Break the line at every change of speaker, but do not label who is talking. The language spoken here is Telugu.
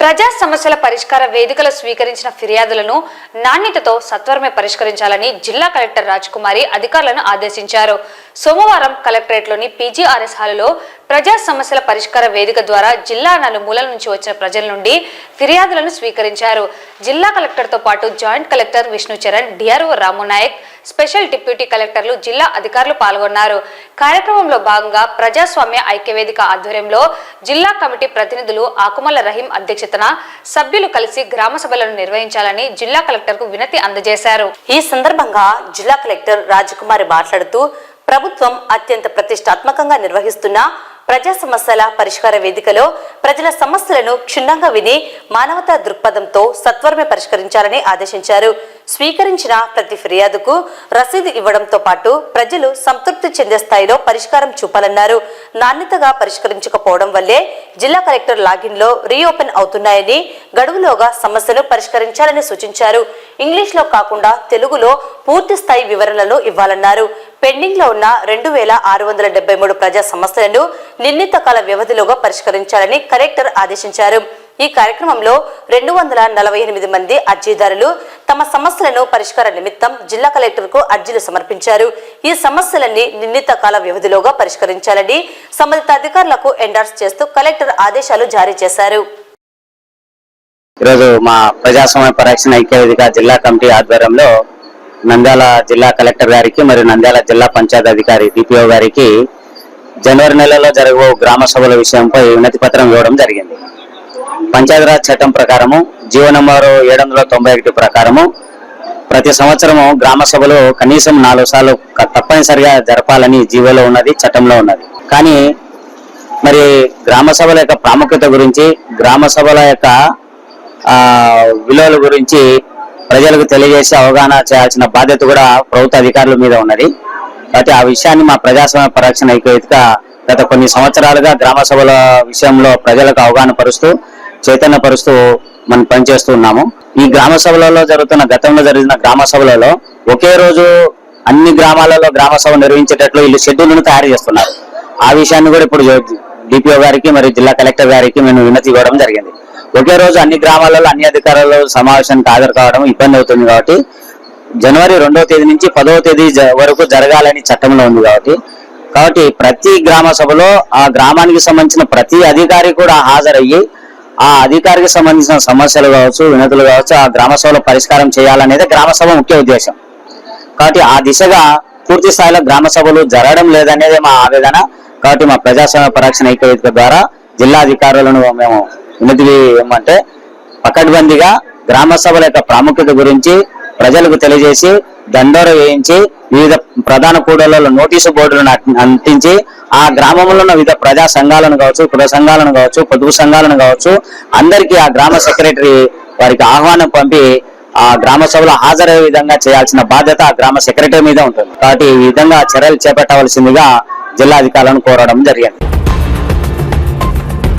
ప్రజా సమస్యల పరిష్కార వేదికలో స్వీకరించిన ఫిర్యాదులను నాణ్యతతో సత్వరమే పరిష్కరించాలని జిల్లా కలెక్టర్ రాజకుమారి అధికారులను ఆదేశించారు. సోమవారం కలెక్టరేట్లోని పీజీఆర్ఎస్ హాలులో ప్రజా సమస్యల పరిష్కార వేదిక ద్వారా జిల్లా నలుమూలల నుంచి వచ్చిన ప్రజల నుండి ఫిర్యాదులను స్వీకరించారు. జిల్లా కలెక్టర్తో పాటు joint collector Vishnu Charan, DRO Ramu Nayak, special deputy కలెక్టర్లు, జిల్లా అధికారులు పాల్గొన్నారు. కార్యక్రమంలో భాగంగా ప్రజాస్వామ్య ఐక్యవేదిక ఆధ్వర్యంలో జిల్లా కమిటీ ప్రతినిధులు ఆకుమల్ల రహీం అధ్యక్షతన సభ్యులు కలిసి గ్రామ సభలను నిర్వహించాలని జిల్లా కలెక్టర్ కు వినతి అందజేశారు.
ఈ సందర్భంగా జిల్లా కలెక్టర్ రాజకుమారి మాట్లాడుతూ ప్రభుత్వం అత్యంత ప్రతిష్టాత్మకంగా నిర్వహిస్తున్న ప్రజా సమస్యల పరిష్కార వేదికలో ప్రజల సమస్యలను క్షుణ్ణంగా విని మానవతా దృక్పథంతో సత్వరమే పరిష్కరించాలని ఆదేశించారు. స్వీకరించిన ప్రతి ఫిర్యాదుకు రసీదు ఇవ్వడంతో పాటు ప్రజలు సంతృప్తి చెందే స్థాయిలో పరిష్కారం చూపాలన్నారు. నాణ్యతగా పరిష్కరించకపోవడం వల్లే జిల్లా కలెక్టర్ లాగిన్ లో రీఓపెన్ అవుతున్నాయని, గడువులోగా సమస్యను పరిష్కరించాలని సూచించారు. ఇంగ్లీష్ లో కాకుండా తెలుగులో పూర్తి స్థాయి వివరణలు ఇవ్వాలన్నారు. పెండింగ్ లో ఉన్న 2673 ప్రజా సమస్యలను నిర్ణీత కాల వ్యవధిలోగా పరిష్కరించాలని కలెక్టర్ ఆదేశించారు. ఈ కార్యక్రమంలో 248 మంది అర్జీదారులు తమ సమస్యలను పరిష్కార నిమిత్తం జిల్లా కలెక్టర్ కు అర్జీలు సమర్పించారు. ఈ సమస్యలన్నీ నిర్ణీత కాల వ్యవధిలోగా పరిష్కరించాలని సంబంధిత అధికారులకు ఎండార్స్ చేస్తూ కలెక్టర్ ఆదేశాలు జారీ చేశారు.
ఈరోజు మా ప్రజాస్వామ్య పరిరక్షణ ఐక్యవేదిక జిల్లా కమిటీ ఆధ్వర్యంలో నంద్యాల జిల్లా కలెక్టర్ గారికి మరియు నంద్యాల జిల్లా పంచాయతీ అధికారి డిపిఓ గారికి జనవరి నెలలో జరగబో గ్రామ సభల విషయంపై వినతి పత్రం ఇవ్వడం జరిగింది. పంచాయతీరాజ్ చట్టం ప్రకారము జీవో నంబరు 791 ప్రకారము ప్రతి సంవత్సరము గ్రామ సభలు కనీసం 4 సార్లు తప్పనిసరిగా జరపాలని జీవోలో ఉన్నది, చట్టంలో ఉన్నది. కానీ మరి గ్రామ సభల యొక్క ప్రాముఖ్యత గురించి, గ్రామ సభల యొక్క విలువల గురించి ప్రజలకు తెలియజేసి అవగాహన చేయాల్సిన బాధ్యత కూడా ప్రభుత్వ అధికారుల మీద ఉన్నది. కాబట్టి ఆ విషయాన్ని మా ప్రజాస్వామ్య పరిరక్షణ ఐక్యవేదిక గత కొన్ని సంవత్సరాలుగా గ్రామ సభల విషయంలో ప్రజలకు అవగాహన పరుస్తూ, చైతన్య పరుస్తూ మనం పనిచేస్తూ ఉన్నాము. ఈ గ్రామ సభలలో గతంలో జరిగిన గ్రామ సభలలో ఒకే రోజు అన్ని గ్రామాలలో గ్రామ సభ నిర్వహించేటట్లు వీళ్ళు షెడ్యూల్ను తయారు చేస్తున్నారు. ఆ విషయాన్ని కూడా ఇప్పుడు డిపిఓ గారికి మరియు జిల్లా కలెక్టర్ గారికి మేము వినతి ఇవ్వడం జరిగింది. ఒకే రోజు అన్ని గ్రామాలలో అన్ని అధికారులు సమావేశానికి హాజరు కావడం ఇబ్బంది అవుతుంది. కాబట్టి జనవరి 2వ తేదీ నుంచి 10వ తేదీ వరకు జరగాలని చట్టంలో ఉంది. కాబట్టి ప్రతి గ్రామ సభలో ఆ గ్రామానికి సంబంధించిన ప్రతి అధికారి కూడా హాజరయ్యి ఆ అధికారికి సంబంధించిన సమస్యలు కావచ్చు, వినతులు కావచ్చు, ఆ గ్రామ సభలో పరిష్కారం చేయాలనేది గ్రామ సభ ముఖ్య ఉద్దేశం. కాబట్టి ఆ దిశగా పూర్తి స్థాయిలో గ్రామ సభలు జరగడం లేదనేది మా ఆవేదన. కాబట్టి మా ప్రజాస్వామ్య పరిరక్షణ ఐక్యవేదిక ద్వారా జిల్లా అధికారులను మేము వినతి ఏమంటే పకడ్బందీగా గ్రామ సభల యొక్క ప్రాముఖ్యత గురించి ప్రజలకు తెలియజేసి దండోర వేయించి వివిధ ప్రధాన కూడళ్లలో నోటీసు బోర్డులను అంటించి ఆ గ్రామంలో ఉన్న వివిధ ప్రజా సంఘాలను కావచ్చు, కుల సంఘాలను కావచ్చు, పొదుపు సంఘాలను కావచ్చు, అందరికీ ఆ గ్రామ సెక్రటరీ వారికి ఆహ్వానం పంపి ఆ గ్రామ సభలో హాజరయ్యే విధంగా చేయాల్సిన బాధ్యత ఆ గ్రామ సెక్రటరీ మీద ఉంటుంది. కాబట్టి ఈ విధంగా చర్యలు చేపట్టవలసిందిగా జిల్లా అధికారులను కోరడం జరిగింది.